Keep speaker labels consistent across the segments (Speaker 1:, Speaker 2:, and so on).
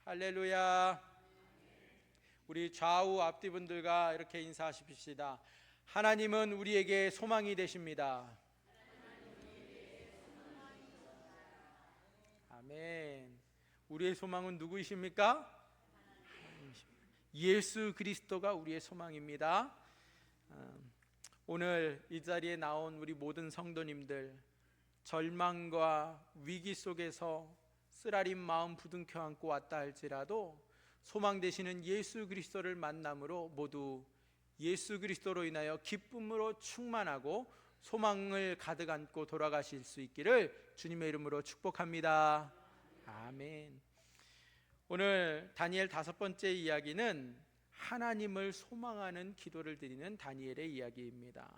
Speaker 1: 할렐루야. 우리 좌우 앞뒤 분들과 이렇게 인사하십시다. 하나님은 우리에게 소망이 되십니다. 아멘. 우리의 소망은 누구이십니까? 예수 그리스도가 우리의 소망입니다. 오늘 이 자리에 나온 우리 모든 성도님들, 절망과 위기 속에서 쓰라린 마음 부둥켜 안고 왔다 할지라도 소망 되시는 예수 그리스도를 만남으로 모두 예수 그리스도로 인하여 기쁨으로 충만하고 소망을 가득 안고 돌아가실 수 있기를 주님의 이름으로 축복합니다. 아멘. 오늘 다니엘 5번째 이야기는 하나님을 소망하는 기도를 드리는 다니엘의 이야기입니다.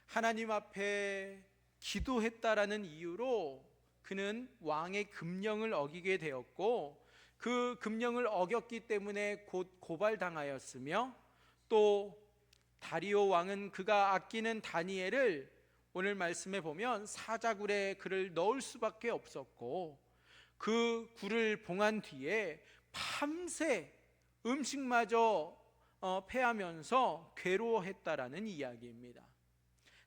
Speaker 1: 하나님 앞에 기도했다라는 이유로 그는 왕의 금령을 어기게 되었고, 그 금령을 어겼기 때문에 곧 고발당하였으며, 또 다리오 왕은 그가 아끼는 다니엘을 오늘 말씀에 보면 사자굴에 그를 넣을 수밖에 없었고, 그 굴을 봉한 뒤에 밤새 음식마저 패하면서 괴로워했다라는 이야기입니다.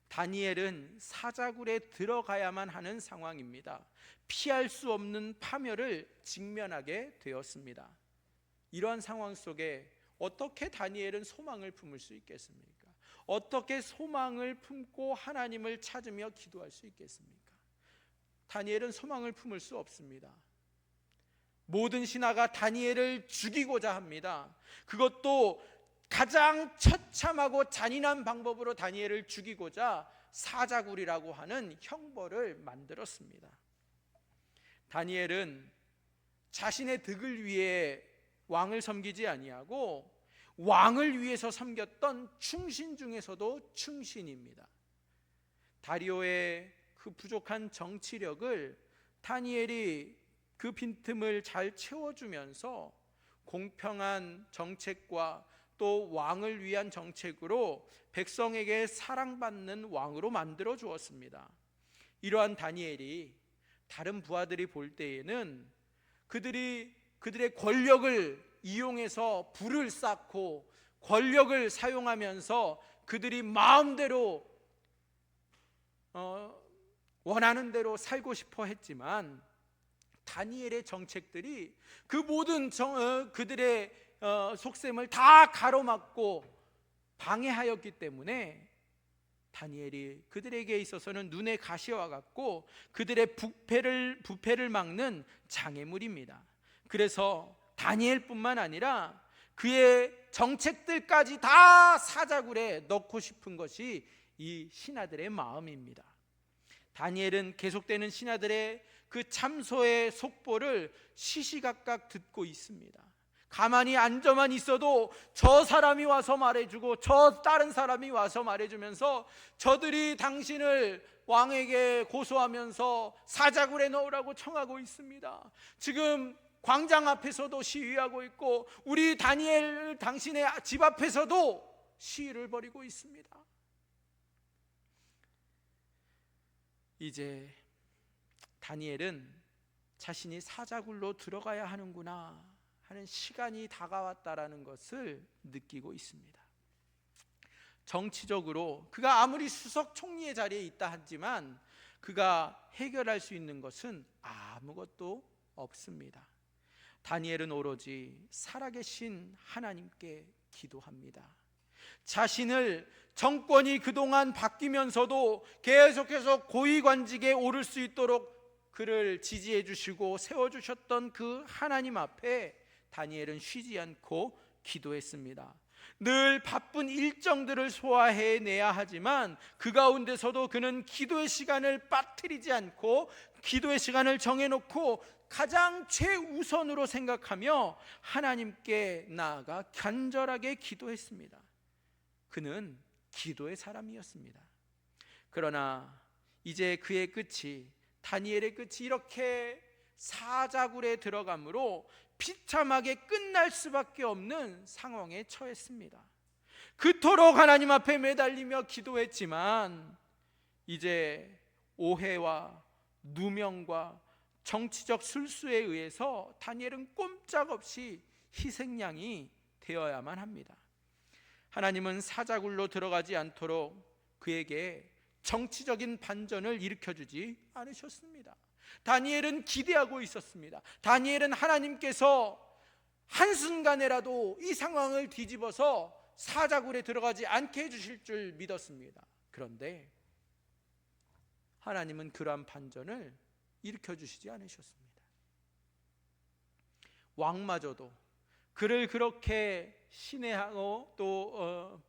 Speaker 1: 다니엘은 사자굴에 들어가야만 하는 상황입니다. 피할 수 없는 파멸을 직면하게 되었습니다. 이러한 상황 속에 어떻게 다니엘은 소망을 품을 수 있겠습니까? 어떻게 소망을 품고 하나님을 찾으며 기도할 수 있겠습니까? 다니엘은 소망을 품을 수 없습니다. 모든 신하가 다니엘을 죽이고자 합니다. 그것도 가장 처참하고 잔인한 방법으로 다니엘을 죽이고자 사자굴이라고 하는 형벌을 만들었습니다. 다니엘은 자신의 득을 위해 왕을 섬기지 아니하고 왕을 위해서 섬겼던 충신 중에서도 충신입니다. 다리오의 그 부족한 정치력을 다니엘이 그 빈틈을 잘 채워주면서 공평한 정책과 또 왕을 위한 정책으로 백성에게 사랑받는 왕으로 만들어 주었습니다. 이러한 다니엘이 다른 부하들이 볼 때에는 그들의 권력을 이용해서 불을 쌓고 권력을 사용하면서 그들이 마음대로 원하는 대로 살고 싶어 했지만, 다니엘의 정책들이 그 모든 그들의 속셈을 다 가로막고 방해하였기 때문에 다니엘이 그들에게 있어서는 눈의 가시와 같고 그들의 부패를 막는 장애물입니다. 그래서 다니엘뿐만 아니라 그의 정책들까지 다 사자굴에 넣고 싶은 것이 이 신하들의 마음입니다. 다니엘은 계속되는 신하들의 그 참소의 속보를 시시각각 듣고 있습니다. 가만히 앉아만 있어도 저 사람이 와서 말해주고 저 다른 사람이 와서 말해주면서 저들이 당신을 왕에게 고소하면서 사자굴에 넣으라고 청하고 있습니다. 지금 광장 앞에서도 시위하고 있고 우리 다니엘 당신의 집 앞에서도 시위를 벌이고 있습니다. 이제 다니엘은 자신이 사자굴로 들어가야 하는구나 하는 시간이 다가왔다라는 것을 느끼고 있습니다. 정치적으로 그가 아무리 수석 총리의 자리에 있다 하지만 그가 해결할 수 있는 것은 아무것도 없습니다. 다니엘은 오로지 살아계신 하나님께 기도합니다. 자신을 정권이 그동안 바뀌면서도 계속해서 고위관직에 오를 수 있도록 그를 지지해 주시고 세워주셨던 그 하나님 앞에 다니엘은 쉬지 않고 기도했습니다. 늘 바쁜 일정들을 소화해내야 하지만 그 가운데서도 그는 기도의 시간을 빠뜨리지 않고 기도의 시간을 정해놓고 가장 최우선으로 생각하며 하나님께 나아가 간절하게 기도했습니다. 그는 기도의 사람이었습니다. 그러나 이제 그의 끝이, 다니엘의 끝이 이렇게 사자굴에 들어감으로 비참하게 끝날 수밖에 없는 상황에 처했습니다. 그토록 하나님 앞에 매달리며 기도했지만 이제 오해와 누명과 정치적 술수에 의해서 다니엘은 꼼짝없이 희생양이 되어야만 합니다. 하나님은 사자굴로 들어가지 않도록 그에게 정치적인 반전을 일으켜주지 않으셨습니다. 다니엘은 기대하고 있었습니다. 다니엘은 하나님께서 한순간에라도 이 상황을 뒤집어서 사자굴에 들어가지 않게 해주실 줄 믿었습니다. 그런데 하나님은 그러한 반전을 일으켜주시지 않으셨습니다. 왕마저도, 그를 그렇게 신뢰하고 또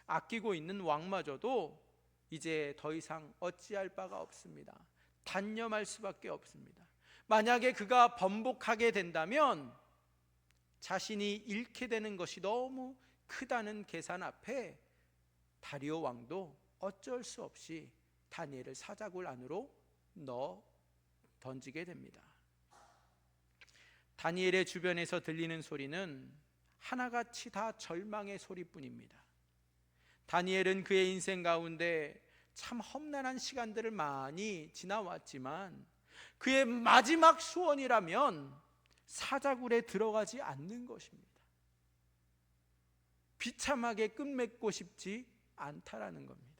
Speaker 1: 아끼고 있는 왕마저도 이제 더 이상 어찌할 바가 없습니다. 단념할 수밖에 없습니다. 만약에 그가 번복하게 된다면 자신이 잃게 되는 것이 너무 크다는 계산 앞에 다리오 왕도 어쩔 수 없이 다니엘을 사자굴 안으로 넣어 던지게 됩니다. 다니엘의 주변에서 들리는 소리는 하나같이 다 절망의 소리뿐입니다. 다니엘은 그의 인생 가운데 참 험난한 시간들을 많이 지나왔지만 그의 마지막 소원이라면 사자굴에 들어가지 않는 것입니다. 비참하게 끝맺고 싶지 않다라는 겁니다.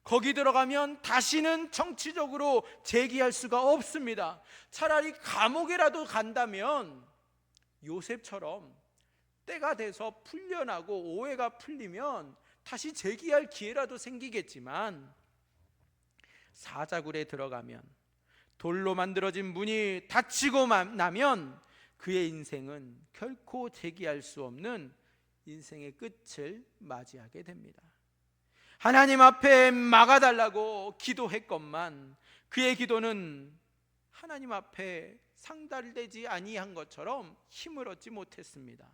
Speaker 1: 거기 들어가면 다시는 정치적으로 재기할 수가 없습니다. 차라리 감옥에라도 간다면 요셉처럼 때가 돼서 풀려나고 오해가 풀리면 다시 재기할 기회라도 생기겠지만 사자굴에 들어가면 돌로 만들어진 문이 닫히고 나면 그의 인생은 결코 재기할 수 없는 인생의 끝을 맞이하게 됩니다. 하나님 앞에 막아달라고 기도했건만 그의 기도는 하나님 앞에 상달되지 아니한 것처럼 힘을 얻지 못했습니다.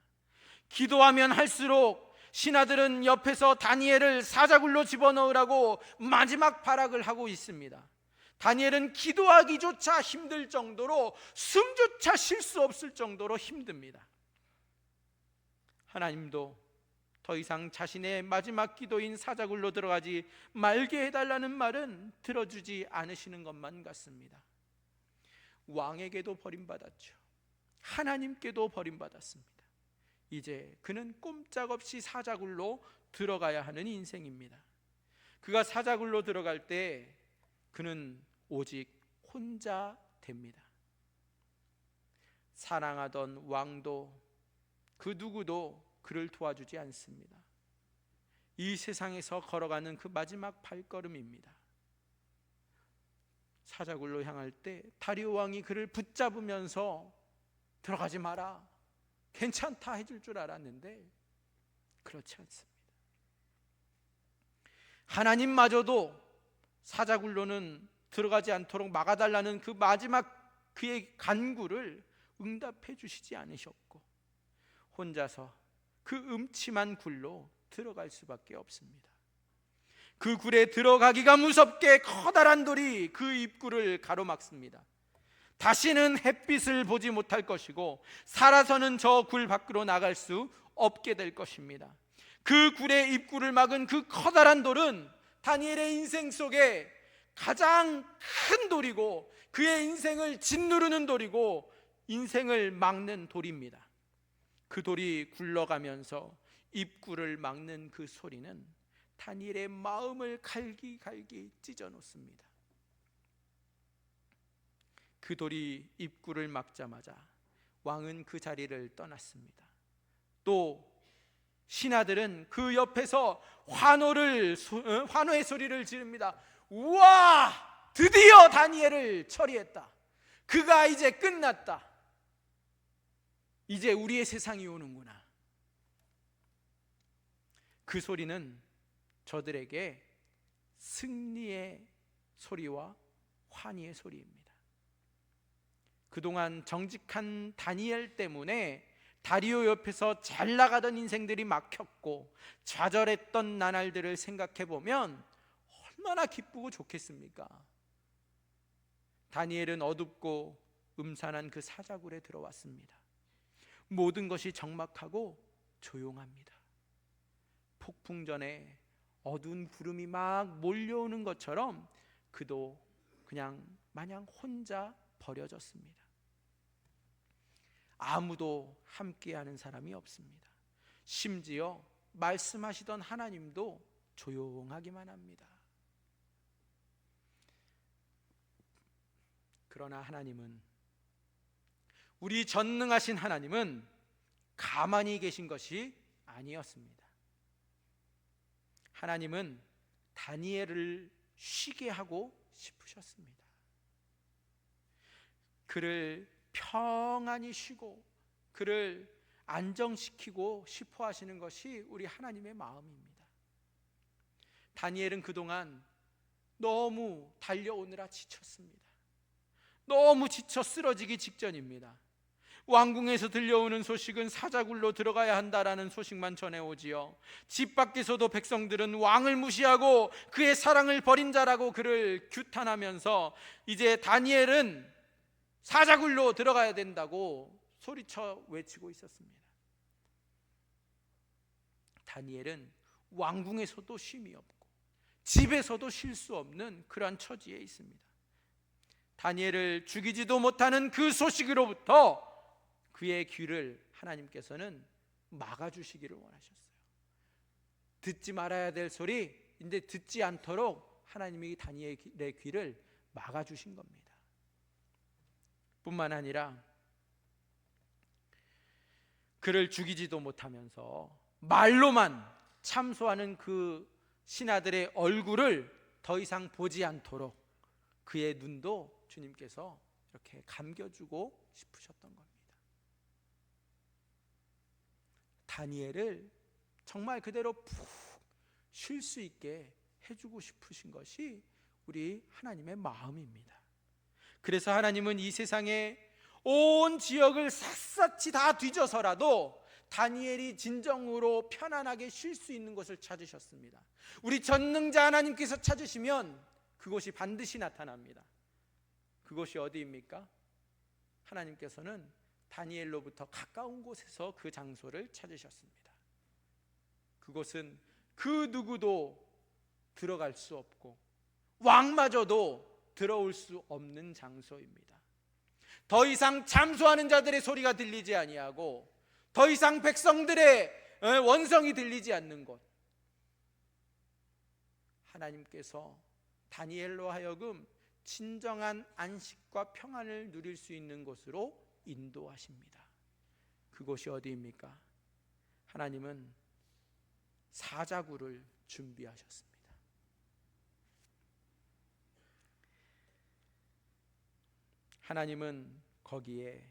Speaker 1: 기도하면 할수록 신하들은 옆에서 다니엘을 사자굴로 집어넣으라고 마지막 발악을 하고 있습니다. 다니엘은 기도하기조차 힘들 정도로 숨조차 쉴 수 없을 정도로 힘듭니다. 하나님도 더 이상 자신의 마지막 기도인 사자굴로 들어가지 말게 해달라는 말은 들어주지 않으시는 것만 같습니다. 왕에게도 버림받았죠. 하나님께도 버림받았습니다. 이제 그는 꼼짝없이 사자굴로 들어가야 하는 인생입니다. 그가 사자굴로 들어갈 때 그는 오직 혼자 됩니다. 사랑하던 왕도 그 누구도 그를 도와주지 않습니다. 이 세상에서 걸어가는 그 마지막 발걸음입니다. 사자굴로 향할 때 다리오 왕이 그를 붙잡으면서 들어가지 마라, 괜찮다 해줄 줄 알았는데 그렇지 않습니다. 하나님마저도 사자굴로는 들어가지 않도록 막아달라는 그 마지막 그의 간구를 응답해 주시지 않으셨고 혼자서 그 음침한 굴로 들어갈 수밖에 없습니다. 그 굴에 들어가기가 무섭게 커다란 돌이 그 입구를 가로막습니다. 다시는 햇빛을 보지 못할 것이고 살아서는 저 굴 밖으로 나갈 수 없게 될 것입니다. 그 굴의 입구를 막은 그 커다란 돌은 다니엘의 인생 속에 가장 큰 돌이고 그의 인생을 짓누르는 돌이고 인생을 막는 돌입니다. 그 돌이 굴러가면서 입구를 막는 그 소리는 다니엘의 마음을 갈기갈기 찢어 놓습니다. 그 돌이 입구를 막자마자 왕은 그 자리를 떠났습니다. 또 신하들은 그 옆에서 환호의 소리를 지릅니다. 우와! 드디어 다니엘을 처리했다. 그가 이제 끝났다. 이제 우리의 세상이 오는구나. 그 소리는 저들에게 승리의 소리와 환희의 소리입니다. 그동안 정직한 다니엘 때문에 다리오 옆에서 잘 나가던 인생들이 막혔고 좌절했던 나날들을 생각해 보면 얼마나 기쁘고 좋겠습니까? 다니엘은 어둡고 음산한 그 사자굴에 들어왔습니다. 모든 것이 적막하고 조용합니다. 폭풍 전에 어두운 구름이 막 몰려오는 것처럼 그도 그냥 마냥 혼자 버려졌습니다. 아무도 함께하는 사람이 없습니다. 심지어 말씀하시던 하나님도 조용하기만 합니다. 그러나 하나님은, 우리 전능하신 하나님은 가만히 계신 것이 아니었습니다. 하나님은 다니엘을 쉬게 하고 싶으셨습니다. 그를 평안히 쉬고 그를 안정시키고 싶어 하시는 것이 우리 하나님의 마음입니다. 다니엘은 그동안 너무 달려오느라 지쳤습니다. 너무 지쳐 쓰러지기 직전입니다. 왕궁에서 들려오는 소식은 사자굴로 들어가야 한다라는 소식만 전해오지요. 집 밖에서도 백성들은 왕을 무시하고 그의 사랑을 버린 자라고 그를 규탄하면서 이제 다니엘은 사자굴로 들어가야 된다고 소리쳐 외치고 있었습니다. 다니엘은 왕궁에서도 쉼이 없고 집에서도 쉴 수 없는 그러한 처지에 있습니다. 다니엘을 죽이지도 못하는 그 소식으로부터 그의 귀를 하나님께서는 막아주시기를 원하셨어요. 듣지 말아야 될 소리 이제 듣지 않도록 하나님이 다니엘의 귀를 막아주신 겁니다. 뿐만 아니라 그를 죽이지도 못하면서 말로만 참소하는 그 신하들의 얼굴을 더 이상 보지 않도록 그의 눈도 주님께서 이렇게 감겨주고 싶으셨던 겁니다. 다니엘을 정말 그대로 푹 쉴 수 있게 해주고 싶으신 것이 우리 하나님의 마음입니다. 그래서 하나님은 이 세상에 온 지역을 샅샅이 다 뒤져서라도 다니엘이 진정으로 편안하게 쉴 수 있는 곳을 찾으셨습니다. 우리 전능자 하나님께서 찾으시면 그곳이 반드시 나타납니다. 그곳이 어디입니까? 하나님께서는 다니엘로부터 가까운 곳에서 그 장소를 찾으셨습니다. 그곳은 그 누구도 들어갈 수 없고 왕마저도 들어올 수 없는 장소입니다. 더 이상 참소하는 자들의 소리가 들리지 아니하고 더 이상 백성들의 원성이 들리지 않는 곳, 하나님께서 다니엘로 하여금 진정한 안식과 평안을 누릴 수 있는 곳으로 인도하십니다. 그곳이 어디입니까? 하나님은 사자굴을 준비하셨습니다. 하나님은 거기에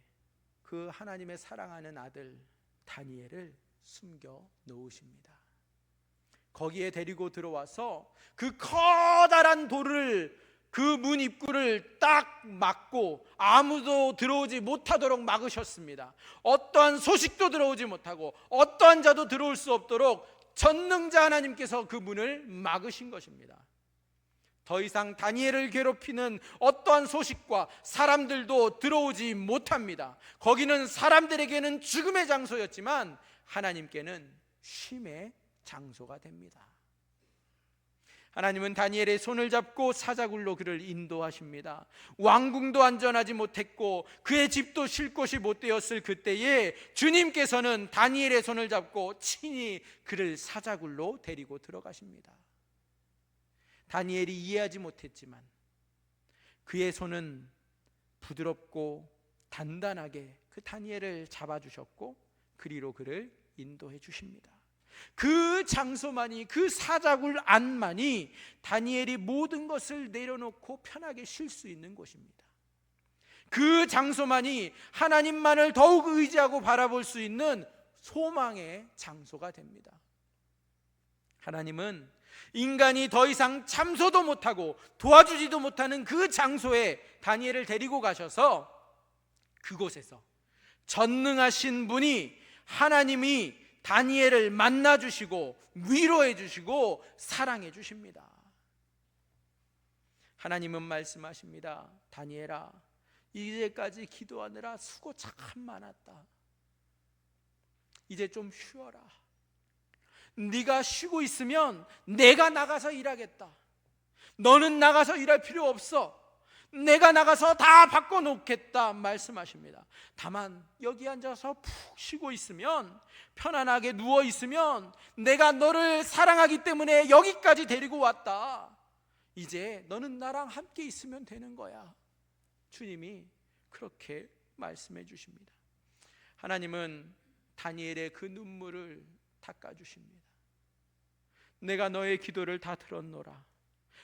Speaker 1: 그 하나님의 사랑하는 아들 다니엘을 숨겨 놓으십니다. 거기에 데리고 들어와서 그 커다란 돌을 그 문 입구를 딱 막고 아무도 들어오지 못하도록 막으셨습니다. 어떠한 소식도 들어오지 못하고 어떠한 자도 들어올 수 없도록 전능자 하나님께서 그 문을 막으신 것입니다. 더 이상 다니엘을 괴롭히는 어떠한 소식과 사람들도 들어오지 못합니다. 거기는 사람들에게는 죽음의 장소였지만 하나님께는 쉼의 장소가 됩니다. 하나님은 다니엘의 손을 잡고 사자굴로 그를 인도하십니다. 왕궁도 안전하지 못했고 그의 집도 쉴 곳이 못 되었을 그때에 주님께서는 다니엘의 손을 잡고 친히 그를 사자굴로 데리고 들어가십니다. 다니엘이 이해하지 못했지만 그의 손은 부드럽고 단단하게 그 다니엘을 잡아주셨고 그리로 그를 인도해 주십니다. 그 장소만이, 그 사자굴 안만이 다니엘이 모든 것을 내려놓고 편하게 쉴 수 있는 곳입니다. 그 장소만이 하나님만을 더욱 의지하고 바라볼 수 있는 소망의 장소가 됩니다. 하나님은 인간이 더 이상 참소도 못하고 도와주지도 못하는 그 장소에 다니엘을 데리고 가셔서 그곳에서 전능하신 분이, 하나님이 다니엘을 만나주시고 위로해 주시고 사랑해 주십니다. 하나님은 말씀하십니다. 다니엘아, 이제까지 기도하느라 수고 참 많았다. 이제 좀 쉬어라. 네가 쉬고 있으면 내가 나가서 일하겠다. 너는 나가서 일할 필요 없어. 내가 나가서 다 바꿔놓겠다 말씀하십니다. 다만 여기 앉아서 푹 쉬고 있으면, 편안하게 누워 있으면 내가 너를 사랑하기 때문에 여기까지 데리고 왔다. 이제 너는 나랑 함께 있으면 되는 거야. 주님이 그렇게 말씀해 주십니다. 하나님은 다니엘의 그 눈물을 닦아주십니다. 내가 너의 기도를 다 들었노라.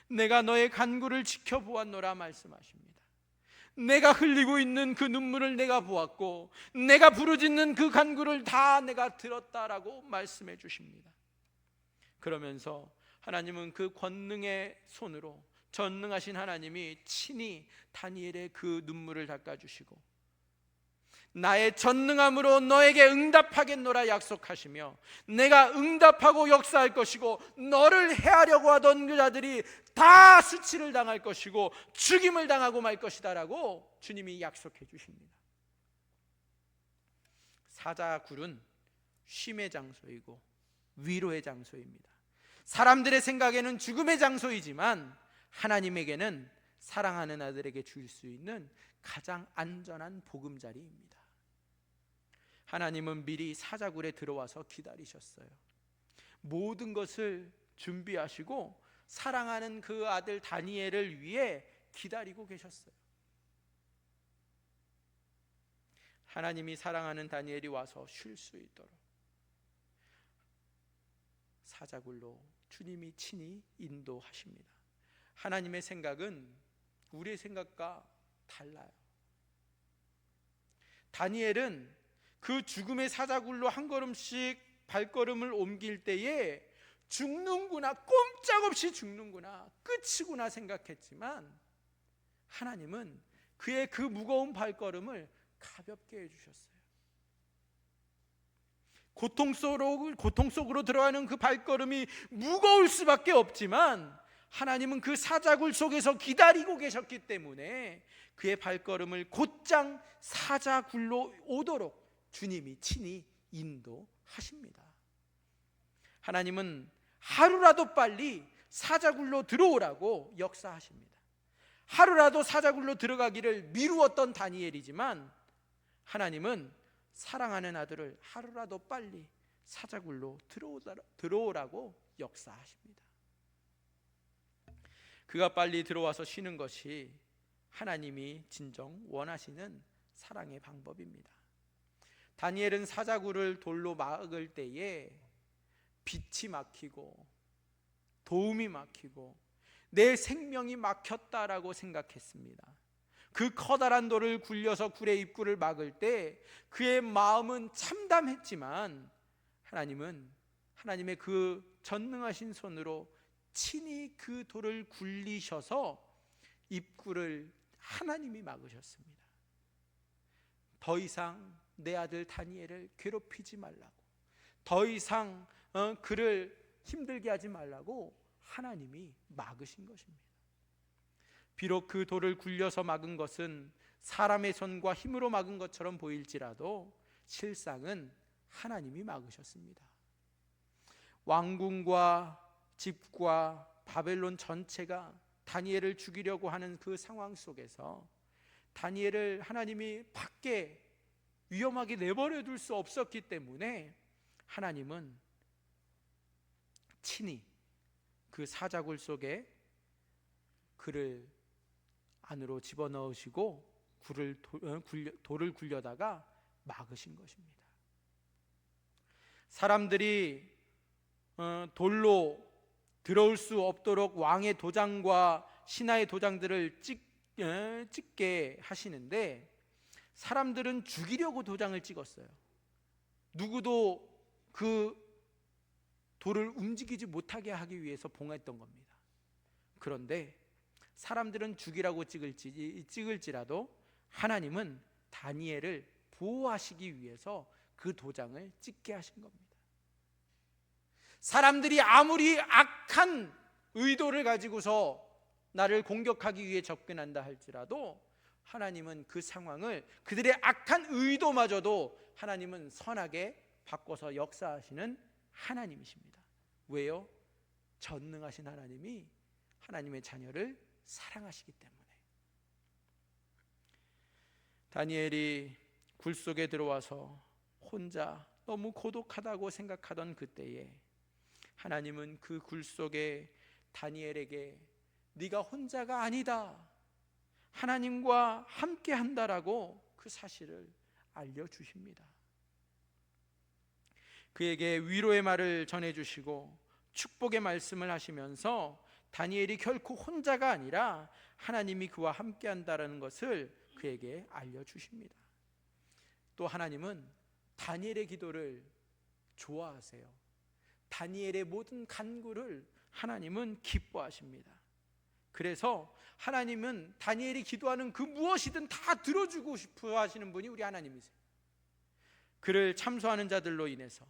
Speaker 1: 내가 너의 간구를 지켜보았노라 말씀하십니다. 내가 흘리고 있는 그 눈물을 내가 보았고, 내가 부르짖는 그 간구를 다 내가 들었다라고 말씀해 주십니다. 그러면서 하나님은 그 권능의 손으로, 전능하신 하나님이 친히 다니엘의 그 눈물을 닦아주시고, 나의 전능함으로 너에게 응답하겠노라 약속하시며, 내가 응답하고 역사할 것이고, 너를 해하려고 하던 그 자들이 다 수치를 당할 것이고 죽임을 당하고 말 것이다 라고 주님이 약속해 주십니다. 사자굴은 쉼의 장소이고 위로의 장소입니다. 사람들의 생각에는 죽음의 장소이지만 하나님에게는 사랑하는 아들에게 줄 수 있는 가장 안전한 보금자리입니다. 하나님은 미리 사자굴에 들어와서 기다리셨어요. 모든 것을 준비하시고 사랑하는 그 아들 다니엘을 위해 기다리고 계셨어요. 하나님이 사랑하는 다니엘이 와서 쉴 수 있도록 사자굴로 주님이 친히 인도하십니다. 하나님의 생각은 우리의 생각과 달라요. 다니엘은 그 죽음의 사자굴로 한 걸음씩 발걸음을 옮길 때에 죽는구나, 꼼짝없이 죽는구나, 끝이구나 생각했지만 하나님은 그의 그 무거운 발걸음을 가볍게 해주셨어요. 고통 속으로 들어가는 그 발걸음이 무거울 수밖에 없지만 하나님은 그 사자굴 속에서 기다리고 계셨기 때문에 그의 발걸음을 곧장 사자굴로 오도록 주님이 친히 인도하십니다. 하나님은 하루라도 빨리 사자굴로 들어오라고 역사하십니다. 하루라도 사자굴로 들어가기를 미루었던 다니엘이지만 하나님은 사랑하는 아들을 하루라도 빨리 사자굴로 들어오라고 역사하십니다. 그가 빨리 들어와서 쉬는 것이 하나님이 진정 원하시는 사랑의 방법입니다. 다니엘은 사자굴을 돌로 막을 때에 빛이 막히고 도움이 막히고 내 생명이 막혔다라고 생각했습니다. 그 커다란 돌을 굴려서 굴의 입구를 막을 때 그의 마음은 참담했지만 하나님은 하나님의 그 전능하신 손으로 친히 그 돌을 굴리셔서 입구를 하나님이 막으셨습니다. 더 이상 내 아들 다니엘을 괴롭히지 말라고, 더 이상 그를 힘들게 하지 말라고 하나님이 막으신 것입니다. 비록 그 돌을 굴려서 막은 것은 사람의 손과 힘으로 막은 것처럼 보일지라도 실상은 하나님이 막으셨습니다. 왕궁과 집과 바벨론 전체가 다니엘을 죽이려고 하는 그 상황 속에서 다니엘을 하나님이 밖에 위험하게 내버려 둘 수 없었기 때문에 하나님은 친히 그 사자굴 속에 그를 안으로 집어넣으시고 돌을 굴려다가 막으신 것입니다. 사람들이 돌로 들어올 수 없도록 왕의 도장과 신하의 도장들을 찍게 하시는데 사람들은 죽이려고 도장을 찍었어요. 누구도 그 돌을 움직이지 못하게 하기 위해서 봉했던 겁니다. 그런데 사람들은 죽이라고 찍을지라도 하나님은 다니엘을 보호하시기 위해서 그 도장을 찍게 하신 겁니다. 사람들이 아무리 악한 의도를 가지고서 나를 공격하기 위해 접근한다 할지라도 하나님은 그 상황을, 그들의 악한 의도마저도 하나님은 선하게 바꿔서 역사하시는 하나님이십니다. 왜요? 전능하신 하나님이 하나님의 자녀를 사랑하시기 때문에. 다니엘이 굴 속에 들어와서 혼자 너무 고독하다고 생각하던 그때에 하나님은 그 굴 속에 다니엘에게 네가 혼자가 아니다, 하나님과 함께 한다라고 그 사실을 알려주십니다. 그에게 위로의 말을 전해주시고 축복의 말씀을 하시면서 다니엘이 결코 혼자가 아니라 하나님이 그와 함께 한다는 것을 그에게 알려주십니다. 또 하나님은 다니엘의 기도를 좋아하세요. 다니엘의 모든 간구를 하나님은 기뻐하십니다. 그래서 하나님은 다니엘이 기도하는 그 무엇이든 다 들어주고 싶어 하시는 분이 우리 하나님이세요. 그를 참소하는 자들로 인해서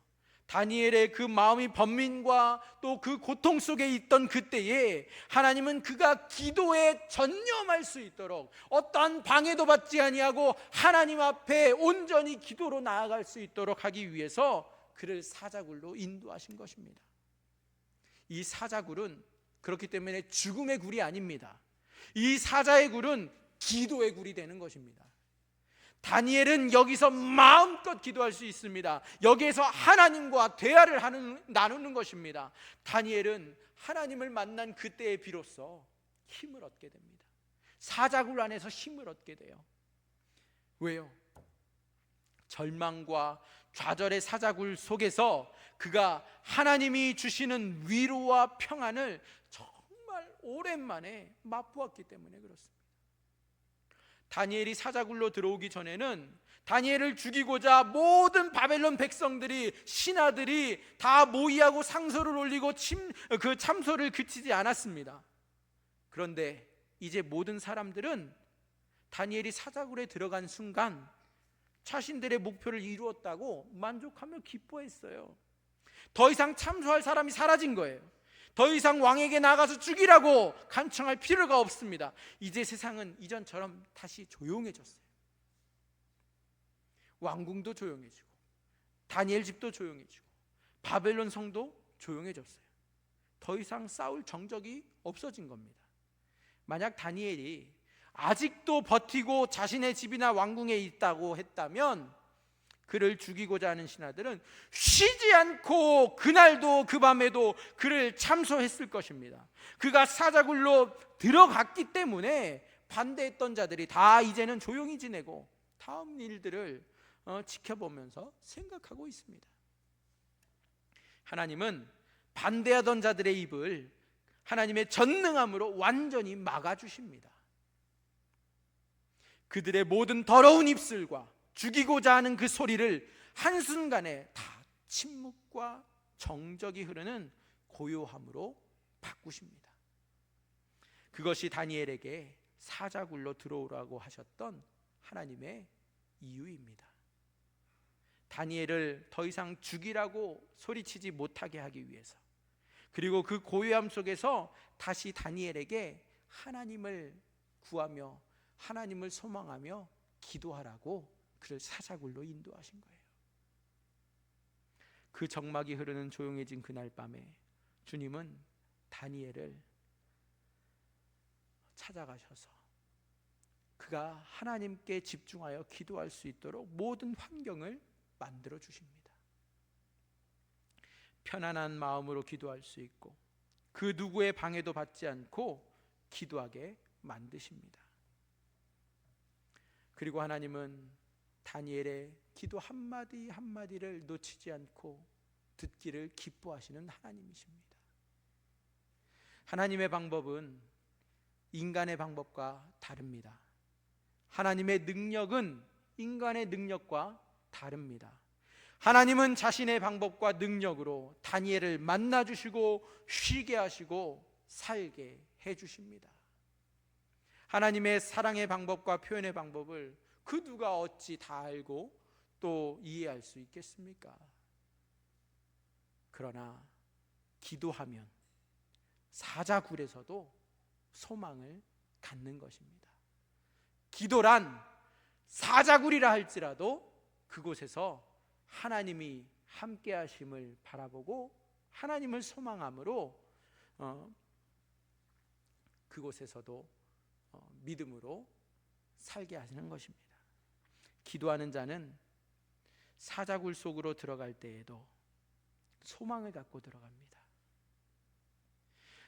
Speaker 1: 다니엘의 그 마음이 번민과 또 그 고통 속에 있던 그때에 하나님은 그가 기도에 전념할 수 있도록 어떠한 방해도 받지 아니하고 하나님 앞에 온전히 기도로 나아갈 수 있도록 하기 위해서 그를 사자굴로 인도하신 것입니다. 이 사자굴은 그렇기 때문에 죽음의 굴이 아닙니다. 이 사자의 굴은 기도의 굴이 되는 것입니다. 다니엘은 여기서 마음껏 기도할 수 있습니다. 여기에서 하나님과 대화를 나누는 것입니다. 다니엘은 하나님을 만난 그때에 비로소 힘을 얻게 됩니다. 사자굴 안에서 힘을 얻게 돼요. 왜요? 절망과 좌절의 사자굴 속에서 그가 하나님이 주시는 위로와 평안을 정말 오랜만에 맛보았기 때문에 그렇습니다. 다니엘이 사자굴로 들어오기 전에는 다니엘을 죽이고자 모든 바벨론 백성들이, 신하들이 다 모의하고 상소를 올리고 그 참소를 그치지 않았습니다. 그런데 이제 모든 사람들은 다니엘이 사자굴에 들어간 순간 자신들의 목표를 이루었다고 만족하며 기뻐했어요. 더 이상 참소할 사람이 사라진 거예요. 더 이상 왕에게 나가서 죽이라고 간청할 필요가 없습니다. 이제 세상은 이전처럼 다시 조용해졌어요. 왕궁도 조용해지고 다니엘 집도 조용해지고 바벨론 성도 조용해졌어요. 더 이상 싸울 정적이 없어진 겁니다. 만약 다니엘이 아직도 버티고 자신의 집이나 왕궁에 있다고 했다면 그를 죽이고자 하는 신하들은 쉬지 않고 그날도 그 밤에도 그를 참소했을 것입니다. 그가 사자굴로 들어갔기 때문에 반대했던 자들이 다 이제는 조용히 지내고 다음 일들을 지켜보면서 생각하고 있습니다. 하나님은 반대하던 자들의 입을 하나님의 전능함으로 완전히 막아주십니다. 그들의 모든 더러운 입술과 죽이고자 하는 그 소리를 한순간에 다 침묵과 정적이 흐르는 고요함으로 바꾸십니다. 그것이 다니엘에게 사자굴로 들어오라고 하셨던 하나님의 이유입니다. 다니엘을 더 이상 죽이라고 소리치지 못하게 하기 위해서, 그리고 그 고요함 속에서 다시 다니엘에게 하나님을 구하며 하나님을 소망하며 기도하라고 그를 사자굴로 인도하신 거예요. 그 적막이 흐르는 조용해진 그날 밤에 주님은 다니엘을 찾아가셔서 그가 하나님께 집중하여 기도할 수 있도록 모든 환경을 만들어 주십니다. 편안한 마음으로 기도할 수 있고 그 누구의 방해도 받지 않고 기도하게 만드십니다. 그리고 하나님은 다니엘의 기도 한마디 한마디를 놓치지 않고 듣기를 기뻐하시는 하나님이십니다. 하나님의 방법은 인간의 방법과 다릅니다. 하나님의 능력은 인간의 능력과 다릅니다. 하나님은 자신의 방법과 능력으로 다니엘을 만나주시고 쉬게 하시고 살게 해주십니다. 하나님의 사랑의 방법과 표현의 방법을 그 누가 어찌 다 알고 또 이해할 수 있겠습니까? 그러나 기도하면 사자굴에서도 소망을 갖는 것입니다. 기도란 사자굴이라 할지라도 그곳에서 하나님이 함께 하심을 바라보고 하나님을 소망함으로 그곳에서도 믿음으로 살게 하시는 것입니다. 기도하는 자는 사자굴 속으로 들어갈 때에도 소망을 갖고 들어갑니다.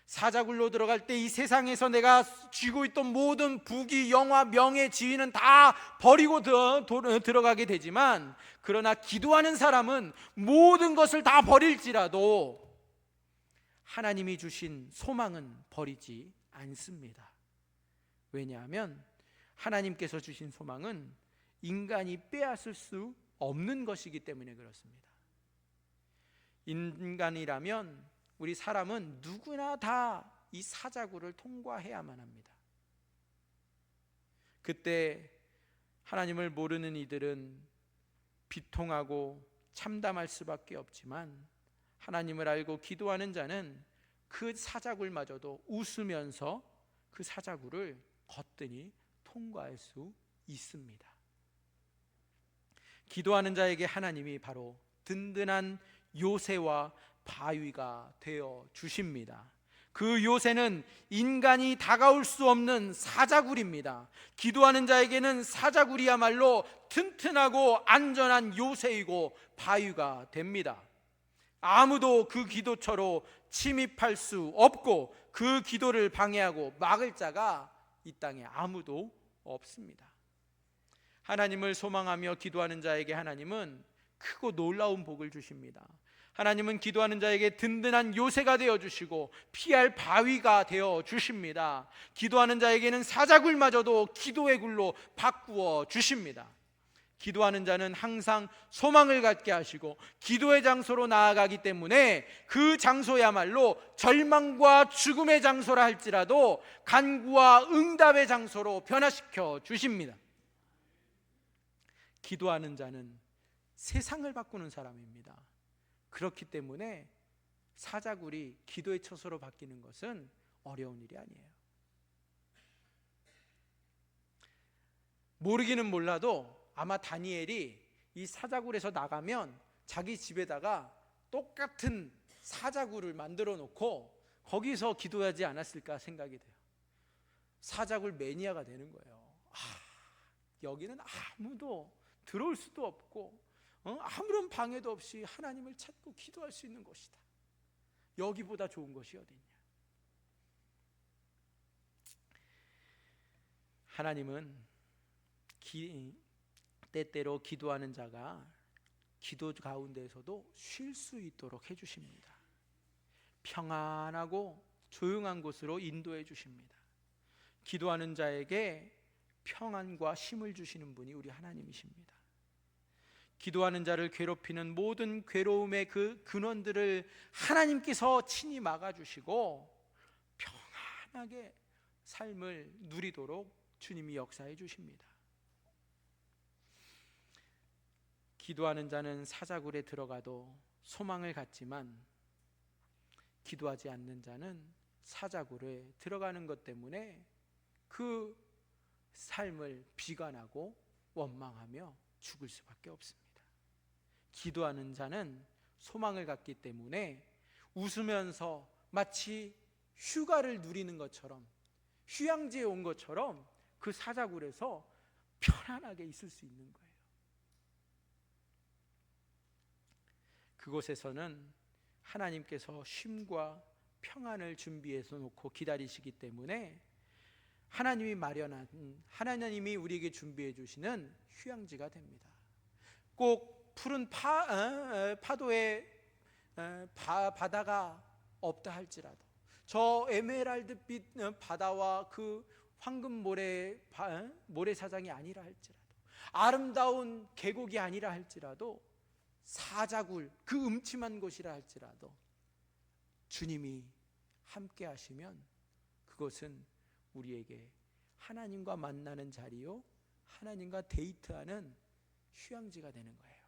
Speaker 1: 사자굴로 들어갈 때 이 세상에서 내가 쥐고 있던 모든 부귀, 영화, 명예, 지위는 다 버리고 들어가게 되지만, 그러나 기도하는 사람은 모든 것을 다 버릴지라도 하나님이 주신 소망은 버리지 않습니다. 왜냐하면 하나님께서 주신 소망은 인간이 빼앗을 수 없는 것이기 때문에 그렇습니다. 인간이라면, 우리 사람은 누구나 다 이 사자굴을 통과해야만 합니다. 그때 하나님을 모르는 이들은 비통하고 참담할 수밖에 없지만, 하나님을 알고 기도하는 자는 그 사자굴마저도 웃으면서 그 사자굴을 거뜬히 통과할 수 있습니다. 기도하는 자에게 하나님이 바로 든든한 요새와 바위가 되어 주십니다. 그 요새는 인간이 다가올 수 없는 사자굴입니다. 기도하는 자에게는 사자굴이야말로 튼튼하고 안전한 요새이고 바위가 됩니다. 아무도 그 기도처로 침입할 수 없고, 그 기도를 방해하고 막을 자가 이 땅에 아무도 없습니다. 하나님을 소망하며 기도하는 자에게 하나님은 크고 놀라운 복을 주십니다. 하나님은 기도하는 자에게 든든한 요새가 되어주시고 피할 바위가 되어주십니다. 기도하는 자에게는 사자굴마저도 기도의 굴로 바꾸어 주십니다. 기도하는 자는 항상 소망을 갖게 하시고 기도의 장소로 나아가기 때문에 그 장소야말로 절망과 죽음의 장소라 할지라도 간구와 응답의 장소로 변화시켜 주십니다. 기도하는 자는 세상을 바꾸는 사람입니다. 그렇기 때문에 사자굴이 기도의 처소로 바뀌는 것은 어려운 일이 아니에요. 모르기는 몰라도 아마 다니엘이 이 사자굴에서 나가면 자기 집에다가 똑같은 사자굴을 만들어 놓고 거기서 기도하지 않았을까 생각이 돼요. 사자굴 매니아가 되는 거예요. 여기는 아무도 들어올 수도 없고 아무런 방해도 없이 하나님을 찾고 기도할 수 있는 곳이다. 여기보다 좋은 것이 어디냐. 하나님은 때때로 기도하는 자가 기도 가운데에서도 쉴 수 있도록 해주십니다. 평안하고 조용한 곳으로 인도해 주십니다. 기도하는 자에게 평안과 힘을 주시는 분이 우리 하나님이십니다. 기도하는 자를 괴롭히는 모든 괴로움의 그 근원들을 하나님께서 친히 막아주시고 평안하게 삶을 누리도록 주님이 역사해 주십니다. 기도하는 자는 사자굴에 들어가도 소망을 갖지만, 기도하지 않는 자는 사자굴에 들어가는 것 때문에 그 삶을 비관하고 원망하며 죽을 수밖에 없습니다. 기도하는 자는 소망을 갖기 때문에 웃으면서 마치 휴가를 누리는 것처럼, 휴양지에 온 것처럼 그 사자굴에서 편안하게 있을 수 있는 거예요. 그곳에서는 하나님께서 쉼과 평안을 준비해서 놓고 기다리시기 때문에 하나님이 마련한, 하나님이 우리에게 준비해 주시는 휴양지가 됩니다. 꼭 푸른 파도에 바다가 없다 할지라도, 저 에메랄드빛 바다와 그 황금 모래사장이 아니라 할지라도, 아름다운 계곡이 아니라 할지라도, 사자굴 그 음침한 곳이라 할지라도 주님이 함께 하시면 그것은 우리에게 하나님과 만나는 자리요, 하나님과 데이트하는 휴양지가 되는 거예요.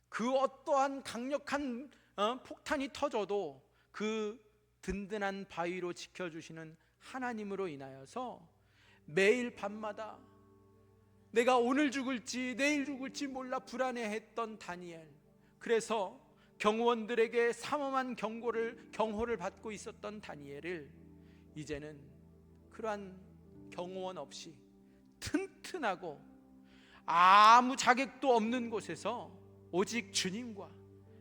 Speaker 1: 그 어떠한 강력한 폭탄이 터져도 그 든든한 바위로 지켜주시는 하나님으로 인하여서 매일 밤마다 내가 오늘 죽을지 내일 죽을지 몰라 불안해했던 다니엘, 그래서 경호원들에게 삼엄한 경호를 받고 있었던 다니엘을 이제는 그러한 경호원 없이 튼튼하고 아무 자격도 없는 곳에서 오직 주님과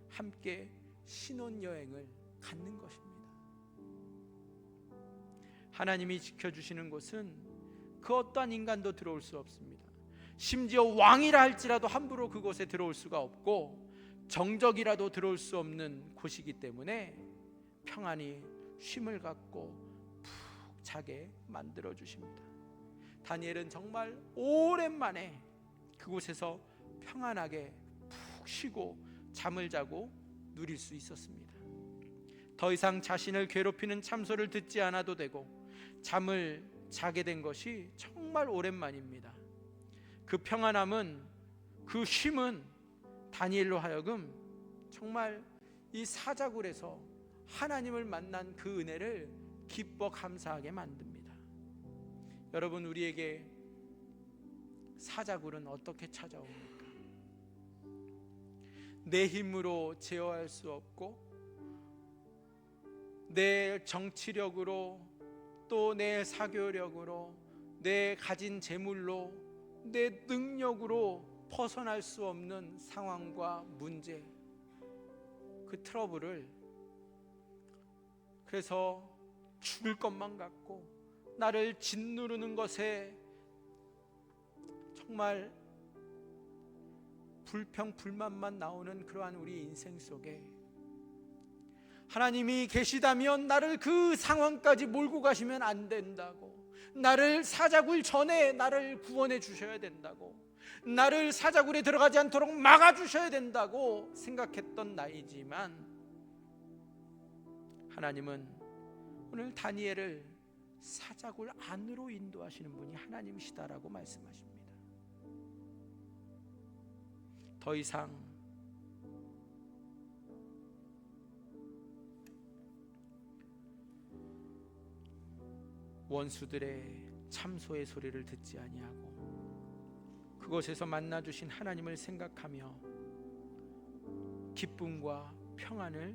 Speaker 1: 함께 신혼여행을 갖는 것입니다. 하나님이 지켜주시는 곳은 그 어떠한 인간도 들어올 수 없습니다. 심지어 왕이라 할지라도 함부로 그곳에 들어올 수가 없고 정적이라도 들어올 수 없는 곳이기 때문에 평안히 쉼을 갖고 푹 자게 만들어 주십니다. 다니엘은 정말 오랜만에 그곳에서 평안하게 푹 쉬고 잠을 자고 누릴 수 있었습니다. 더 이상 자신을 괴롭히는 참소를 듣지 않아도 되고 잠을 자게 된 것이 정말 오랜만입니다. 그 평안함은, 그 쉼은 다니엘로 하여금 정말 이 사자굴에서 하나님을 만난 그 은혜를 기뻐 감사하게 만듭니다. 여러분, 우리에게 사자굴은 어떻게 찾아옵니까? 내 힘으로 제어할 수 없고 내 정치력으로 또 내 사교력으로 내 가진 재물로 내 능력으로 벗어날 수 없는 상황과 문제, 그 트러블을 그래서 죽을 것만 같고 나를 짓누르는 것에 정말 불평 불만만 나오는 그러한 우리 인생 속에 하나님이 계시다면 나를 그 상황까지 몰고 가시면 안 된다고, 나를 사자굴 전에 나를 구원해 주셔야 된다고, 나를 사자굴에 들어가지 않도록 막아주셔야 된다고 생각했던 나이지만 하나님은 오늘 다니엘을 사자굴 안으로 인도하시는 분이 하나님이시다라고 말씀하십니다. 더 이상 원수들의 참소의 소리를 듣지 아니하고 그곳에서 만나주신 하나님을 생각하며 기쁨과 평안을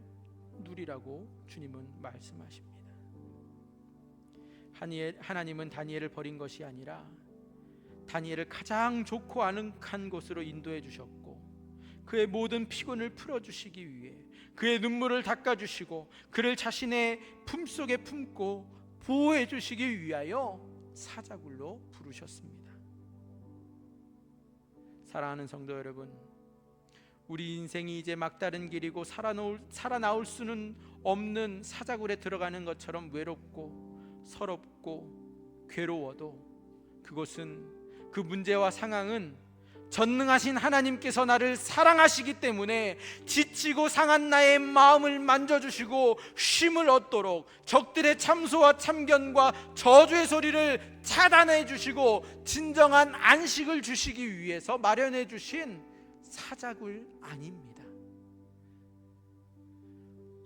Speaker 1: 누리라고 주님은 말씀하십니다. 하나님은 다니엘을 버린 것이 아니라 다니엘을 가장 좋고 아늑한 곳으로 인도해 주셨고 그의 모든 피곤을 풀어주시기 위해 그의 눈물을 닦아주시고 그를 자신의 품속에 품고 보호해 주시기 위하여 사자굴로 부르셨습니다. 사랑하는 성도 여러분, 우리 인생이 이제 막다른 길이고 살아나올 수는 없는 사자굴에 들어가는 것처럼 외롭고 서럽고 괴로워도 그곳은, 그 문제와 상황은 전능하신 하나님께서 나를 사랑하시기 때문에 지치고 상한 나의 마음을 만져주시고 쉼을 얻도록 적들의 참소와 참견과 저주의 소리를 차단해 주시고 진정한 안식을 주시기 위해서 마련해 주신 사자굴 아닙니다.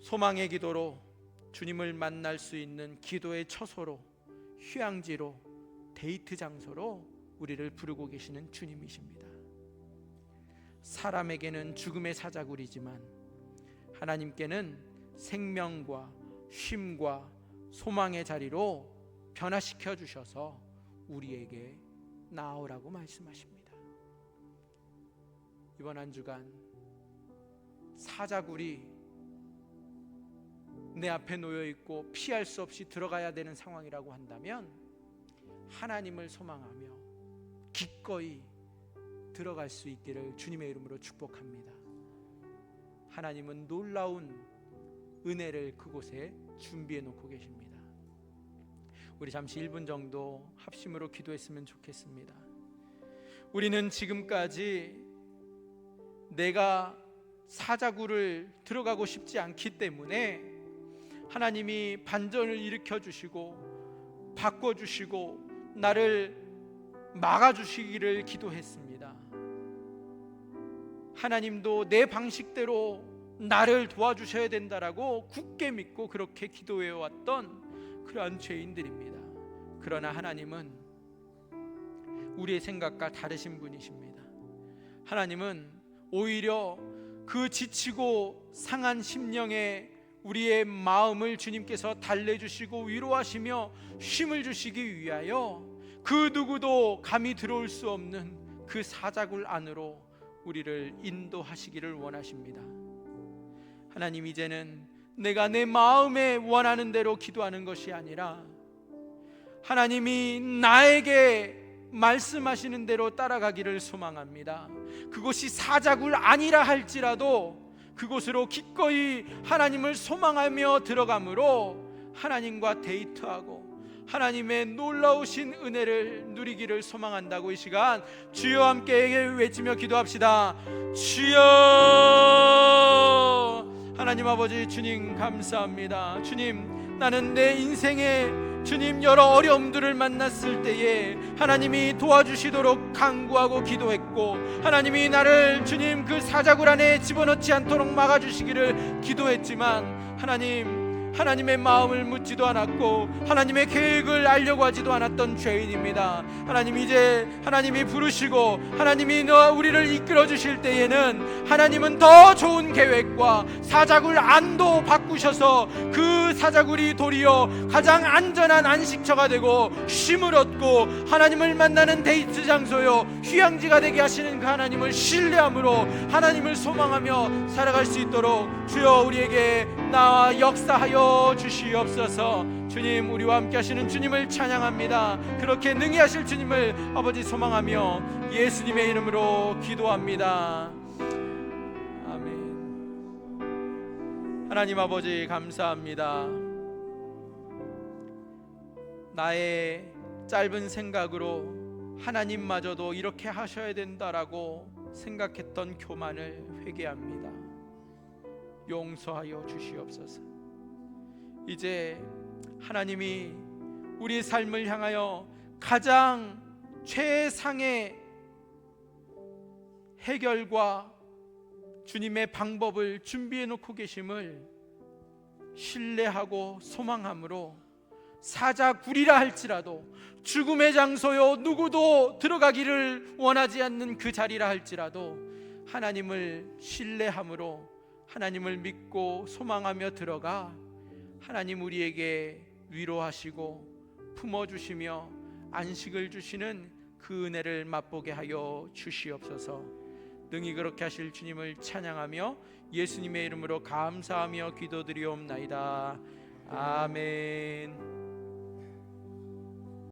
Speaker 1: 소망의 기도로 주님을 만날 수 있는 기도의 처소로, 휴양지로, 데이트 장소로 우리를 부르고 계시는 주님이십니다. 사람에게는 죽음의 사자굴이지만 하나님께는 생명과 쉼과 소망의 자리로 변화시켜 주셔서 우리에게 나오라고 말씀하십니다. 이번 한 주간 사자굴이 내 앞에 놓여 있고 피할 수 없이 들어가야 되는 상황이라고 한다면 하나님을 소망하며 기꺼이 들어갈 수 있기를 주님의 이름으로 축복합니다. 하나님은 놀라운 은혜를 그곳에 준비해 놓고 계십니다. 우리 잠시 1분 정도 합심으로 기도했으면 좋겠습니다. 우리는 지금까지 내가 사자굴을 들어가고 싶지 않기 때문에 하나님이 반전을 일으켜 주시고 바꿔 주시고 나를 막아 주시기를 기도했습니다. 하나님도 내 방식대로 나를 도와주셔야 된다라고 굳게 믿고 그렇게 기도해 왔던 그러한 죄인들입니다. 그러나 하나님은 우리의 생각과 다르신 분이십니다. 하나님은 오히려 그 지치고 상한 심령에 우리의 마음을 주님께서 달래주시고 위로하시며 쉼을 주시기 위하여 그 누구도 감히 들어올 수 없는 그 사자굴 안으로 우리를 인도하시기를 원하십니다. 하나님, 이제는 내가 내 마음에 원하는 대로 기도하는 것이 아니라 하나님이 나에게 말씀하시는 대로 따라가기를 소망합니다. 그곳이 사자굴 아니라 할지라도 그곳으로 기꺼이 하나님을 소망하며 들어가므로 하나님과 데이트하고 하나님의 놀라우신 은혜를 누리기를 소망한다고 이 시간 주여 함께 외치며 기도합시다. 주여! 하나님 아버지, 주님 감사합니다. 주님, 나는 내 인생에 주님 여러 어려움들을 만났을 때에 하나님이 도와주시도록 간구하고 기도했고, 하나님이 나를 주님 그 사자굴 안에 집어넣지 않도록 막아주시기를 기도했지만, 하나님의 마음을 묻지도 않았고 하나님의 계획을 알려고 하지도 않았던 죄인입니다. 하나님, 이제 하나님이 부르시고 하나님이 우리를 이끌어 주실 때에는 하나님은 더 좋은 계획과 사자굴 안도 바꾸셔서 그 사자굴이 도리어 가장 안전한 안식처가 되고 쉼을 얻고 하나님을 만나는 데이트 장소요 휴양지가 되게 하시는 그 하나님을 신뢰함으로 하나님을 소망하며 살아갈 수 있도록 주여 우리에게 나와 역사하여 주시옵소서. 주님, 우리와 함께 하시는 주님을 찬양합니다. 그렇게 능히 하실 주님을 아버지 소망하며 예수님의 이름으로 기도합니다. 아멘. 하나님 아버지, 감사합니다. 나의 짧은 생각으로 하나님마저도 이렇게 하셔야 된다라고 생각했던 교만을 회개합니다. 용서하여 주시옵소서. 이제 하나님이 우리 삶을 향하여 가장 최상의 해결과 주님의 방법을 준비해 놓고 계심을 신뢰하고 소망함으로 사자굴이라 할지라도 죽음의 장소요 누구도 들어가기를 원하지 않는 그 자리라 할지라도 하나님을 신뢰함으로 하나님을 믿고 소망하며 들어가 하나님 우리에게 위로하시고 품어주시며 안식을 주시는 그 은혜를 맛보게 하여 주시옵소서. 능히 그렇게 하실 주님을 찬양하며 예수님의 이름으로 감사하며 기도드리옵나이다. 아멘.